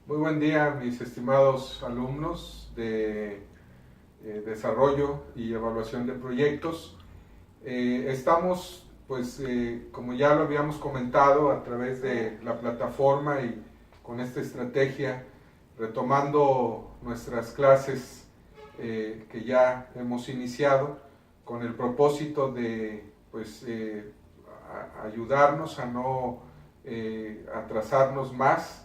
Muy buen día, mis estimados alumnos de desarrollo y evaluación de proyectos. Estamos, como ya lo habíamos comentado, a través de la plataforma y con esta estrategia, retomando nuestras clases que ya hemos iniciado, con el propósito de ayudarnos a no atrasarnos más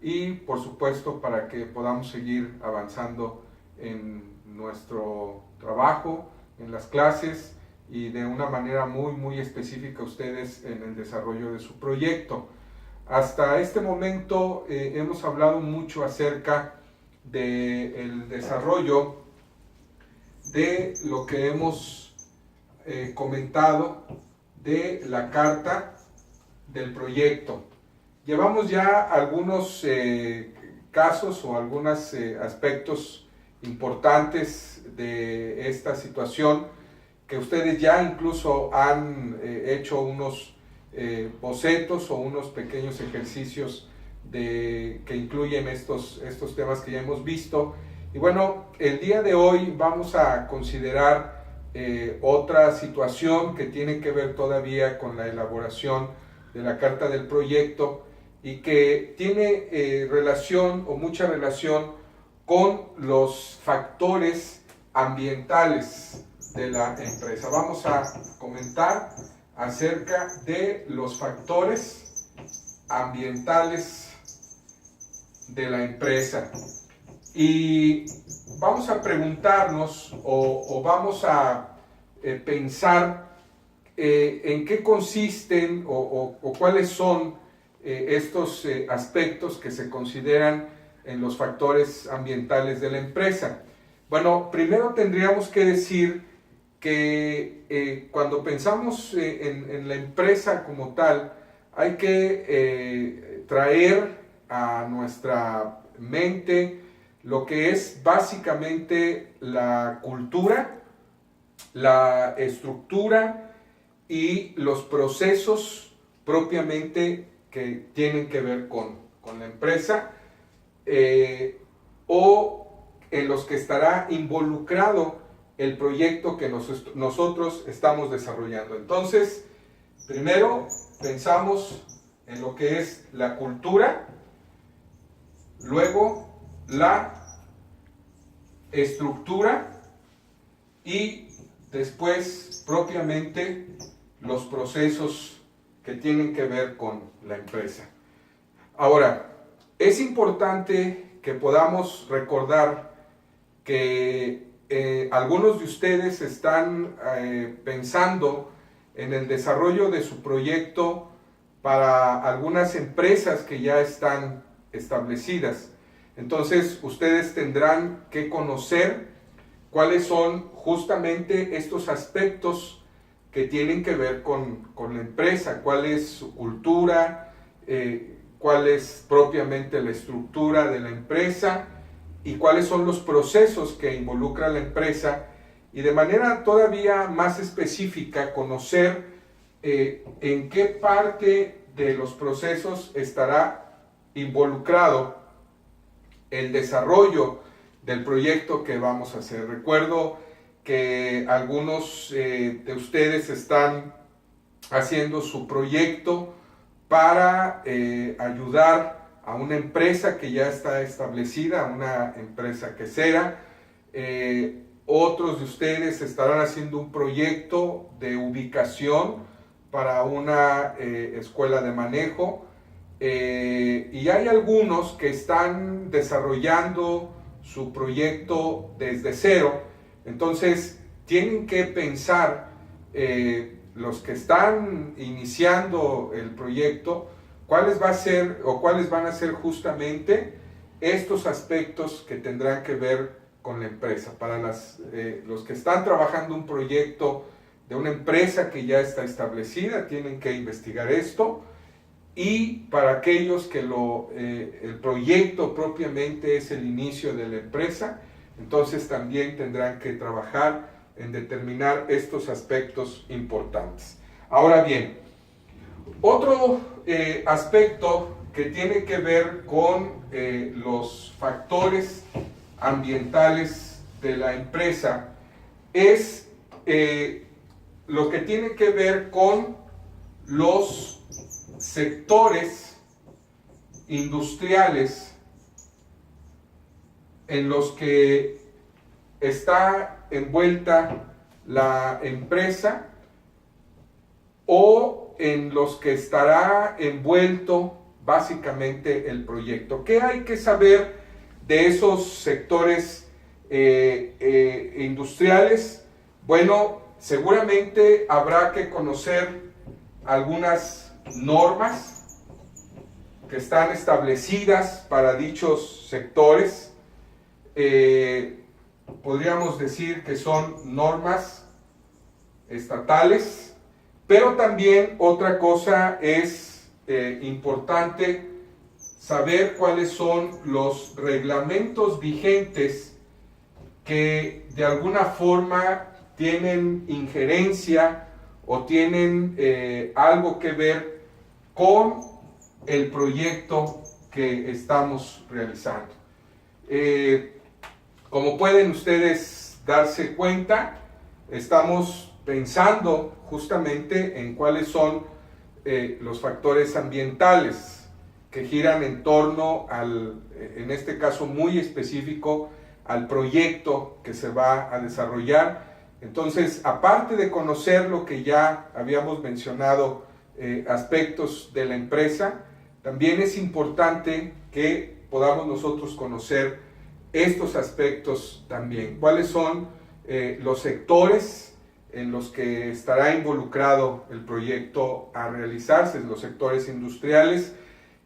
y por supuesto para que podamos seguir avanzando en nuestro trabajo, en las clases y de una manera muy específica ustedes en el desarrollo de su proyecto. Hasta este momento hemos hablado mucho acerca del desarrollo de lo que hemos comentado de la carta del proyecto. Llevamos ya algunos casos o algunos aspectos importantes de esta situación que ustedes ya incluso han hecho unos bocetos o unos pequeños ejercicios que incluyen estos temas que ya hemos visto. Y bueno, el día de hoy vamos a considerar otra situación que tiene que ver todavía con la elaboración de la carta del proyecto y que tiene relación o mucha relación con los factores ambientales de la empresa. Vamos a comentar acerca de los factores ambientales de la empresa y vamos a preguntarnos o vamos a pensar en qué consisten o cuáles son estos aspectos que se consideran en los factores ambientales de la empresa. Bueno, primero tendríamos que decir que cuando pensamos en la empresa como tal, hay que traer a nuestra mente lo que es básicamente la cultura, la estructura y los procesos propiamente que tienen que ver con la empresa o en los que estará involucrado el proyecto que nosotros estamos desarrollando. Entonces, primero pensamos en lo que es la cultura, luego la estructura y después propiamente los procesos que tienen que ver con la empresa. Ahora, es importante que podamos recordar que algunos de ustedes están pensando en el desarrollo de su proyecto para algunas empresas que ya están establecidas. Entonces, ustedes tendrán que conocer cuáles son justamente estos aspectos que tienen que ver con la empresa, cuál es su cultura, cuál es propiamente la estructura de la empresa y cuáles son los procesos que involucra la empresa y de manera todavía más específica conocer en qué parte de los procesos estará involucrado el desarrollo del proyecto que vamos a hacer. Recuerdo que algunos de ustedes están haciendo su proyecto para ayudar a una empresa que ya está establecida, una empresa quesera. Otros de ustedes estarán haciendo un proyecto de ubicación para una escuela de manejo. Y hay algunos que están desarrollando su proyecto desde cero. Entonces tienen que pensar los que están iniciando el proyecto cuáles van a ser justamente estos aspectos que tendrán que ver con la empresa. Para los que están trabajando un proyecto de una empresa que ya está establecida, tienen que investigar esto. Y para aquellos que el proyecto propiamente es el inicio de la empresa, entonces también tendrán que trabajar en determinar estos aspectos importantes. Ahora bien, otro aspecto que tiene que ver con los factores ambientales de la empresa es lo que tiene que ver con los sectores industriales en los que está envuelta la empresa o en los que estará envuelto básicamente el proyecto. ¿Qué hay que saber de esos sectores industriales? Bueno, seguramente habrá que conocer algunas normas que están establecidas para dichos sectores. Podríamos decir que son normas estatales, pero también otra cosa es importante saber cuáles son los reglamentos vigentes que de alguna forma tienen injerencia o tienen algo que ver con el proyecto que estamos realizando. Como pueden ustedes darse cuenta, estamos pensando justamente en cuáles son los factores ambientales que giran en torno al, en este caso muy específico, al proyecto que se va a desarrollar. Entonces, aparte de conocer lo que ya habíamos mencionado, aspectos de la empresa, también es importante que podamos nosotros conocer estos aspectos también. ¿Cuáles son los sectores en los que estará involucrado el proyecto a realizarse, los sectores industriales?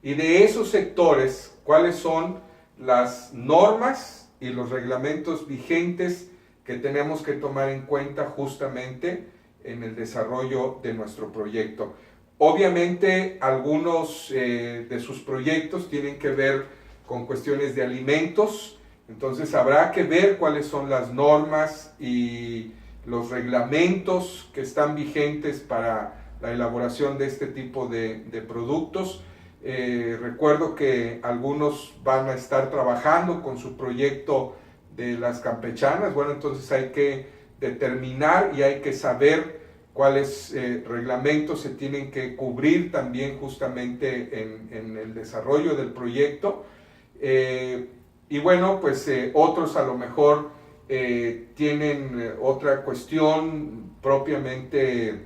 Y de esos sectores, ¿cuáles son las normas y los reglamentos vigentes que tenemos que tomar en cuenta justamente en el desarrollo de nuestro proyecto? Obviamente, algunos de sus proyectos tienen que ver con cuestiones de alimentos, entonces habrá que ver cuáles son las normas y los reglamentos que están vigentes para la elaboración de este tipo de productos. Recuerdo que algunos van a estar trabajando con su proyecto de las campechanas. Bueno, entonces hay que determinar y hay que saber cuáles reglamentos se tienen que cubrir también justamente en el desarrollo del proyecto. Y bueno, pues otros a lo mejor tienen otra cuestión propiamente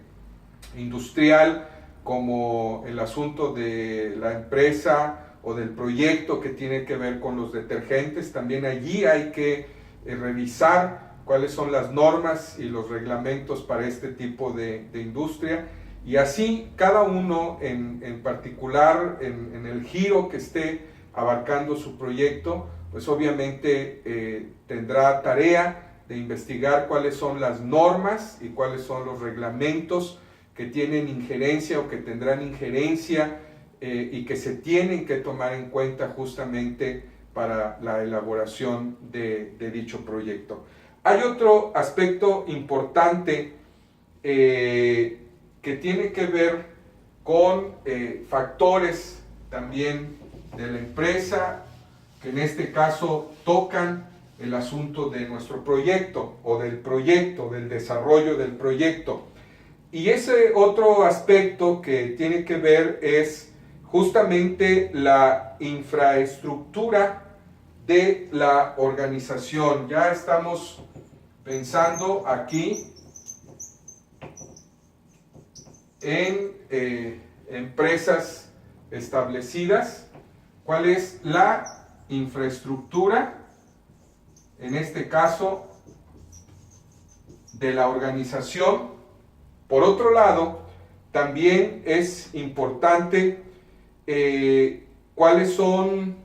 industrial, como el asunto de la empresa o del proyecto que tiene que ver con los detergentes. También allí hay que revisar cuáles son las normas y los reglamentos para este tipo de industria, y así cada uno en particular en el giro que esté abarcando su proyecto, pues obviamente tendrá tarea de investigar cuáles son las normas y cuáles son los reglamentos que tienen injerencia o que tendrán injerencia y que se tienen que tomar en cuenta justamente para la elaboración de dicho proyecto. Hay otro aspecto importante que tiene que ver con factores también de la empresa, que en este caso tocan el asunto de nuestro proyecto o del proyecto, del desarrollo del proyecto. Y ese otro aspecto que tiene que ver es justamente la infraestructura de la organización. Ya estamos pensando aquí en empresas establecidas. ¿Cuál es la infraestructura, en este caso, de la organización? Por otro lado, también es importante cuáles son,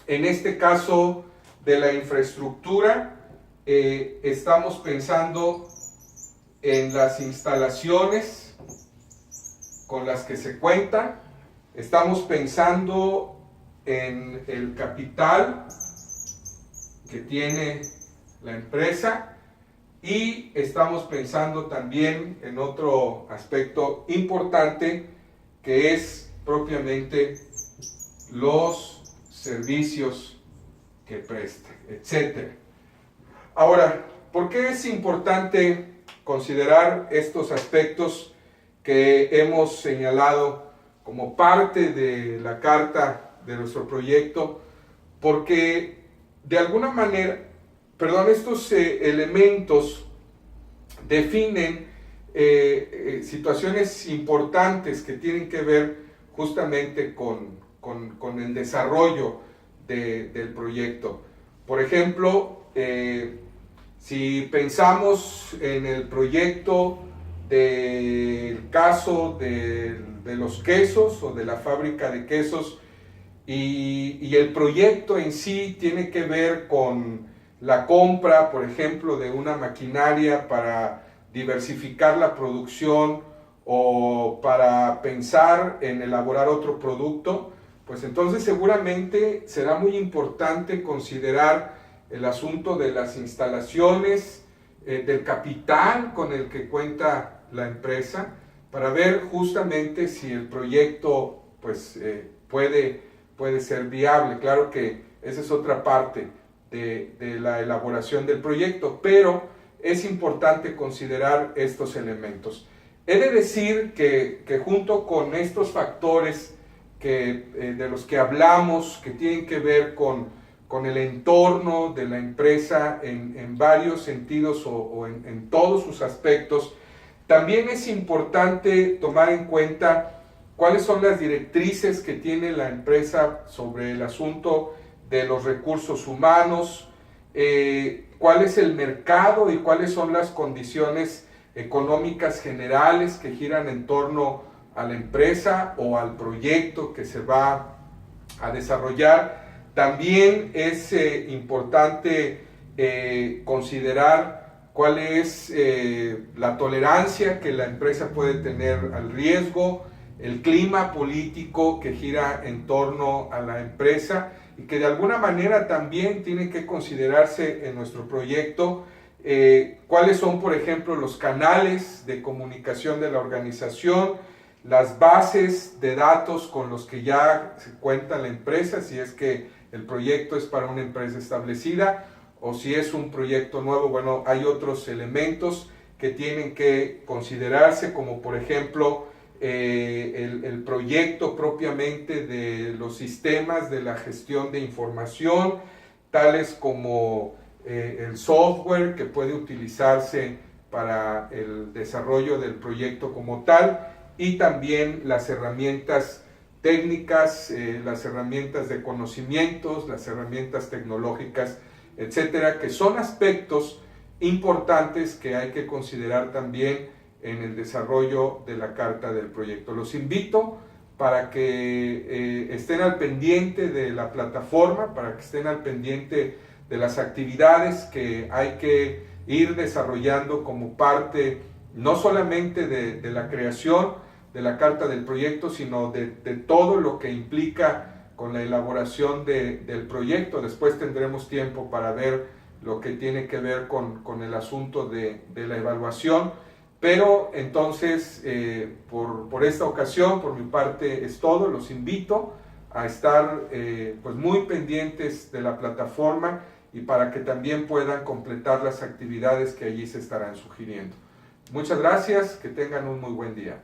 en este caso de la infraestructura, estamos pensando en las instalaciones con las que se cuenta, estamos pensando en el capital que tiene la empresa, y estamos pensando también en otro aspecto importante, que es propiamente los servicios que preste, etc. Ahora, ¿por qué es importante considerar estos aspectos que hemos señalado como parte de la carta de nuestro proyecto? Porque de alguna manera, estos elementos definen situaciones importantes que tienen que ver justamente con el desarrollo del proyecto. Por ejemplo, si pensamos en el proyecto del caso de los quesos o de la fábrica de quesos, y el proyecto en sí tiene que ver con la compra, por ejemplo, de una maquinaria para diversificar la producción o para pensar en elaborar otro producto, pues entonces seguramente será muy importante considerar el asunto de las instalaciones, del capital con el que cuenta la empresa, para ver justamente si el proyecto pues, puede ser viable. Claro que esa es otra parte de la elaboración del proyecto, pero es importante considerar estos elementos. He de decir que junto con estos factores de los que hablamos, que tienen que ver con el entorno de la empresa en varios sentidos o en todos sus aspectos, también es importante tomar en cuenta cuáles son las directrices que tiene la empresa sobre el asunto de los recursos humanos, cuál es el mercado y cuáles son las condiciones económicas generales que giran en torno a la empresa o al proyecto que se va a desarrollar. También es importante considerar cuál es la tolerancia que la empresa puede tener al riesgo, el clima político que gira en torno a la empresa y que de alguna manera también tiene que considerarse en nuestro proyecto. Cuáles son, por ejemplo, los canales de comunicación de la organización, las bases de datos con los que ya se cuenta la empresa, si es que el proyecto es para una empresa establecida o si es un proyecto nuevo. Bueno, hay otros elementos que tienen que considerarse, como por ejemplo el proyecto propiamente de los sistemas de la gestión de información, tales como el software que puede utilizarse para el desarrollo del proyecto como tal, y también las herramientas técnicas, las herramientas de conocimientos, las herramientas tecnológicas, etcétera, que son aspectos importantes que hay que considerar también en el desarrollo de la carta del proyecto. Los invito para que estén al pendiente de la plataforma, para que estén al pendiente de las actividades que hay que ir desarrollando como parte no solamente de la creación de la carta del proyecto, sino de todo lo que implica con la elaboración del proyecto. Después tendremos tiempo para ver lo que tiene que ver con el asunto de la evaluación, pero entonces por esta ocasión, por mi parte es todo. Los invito a estar pues muy pendientes de la plataforma y para que también puedan completar las actividades que allí se estarán sugiriendo. Muchas gracias, que tengan un muy buen día.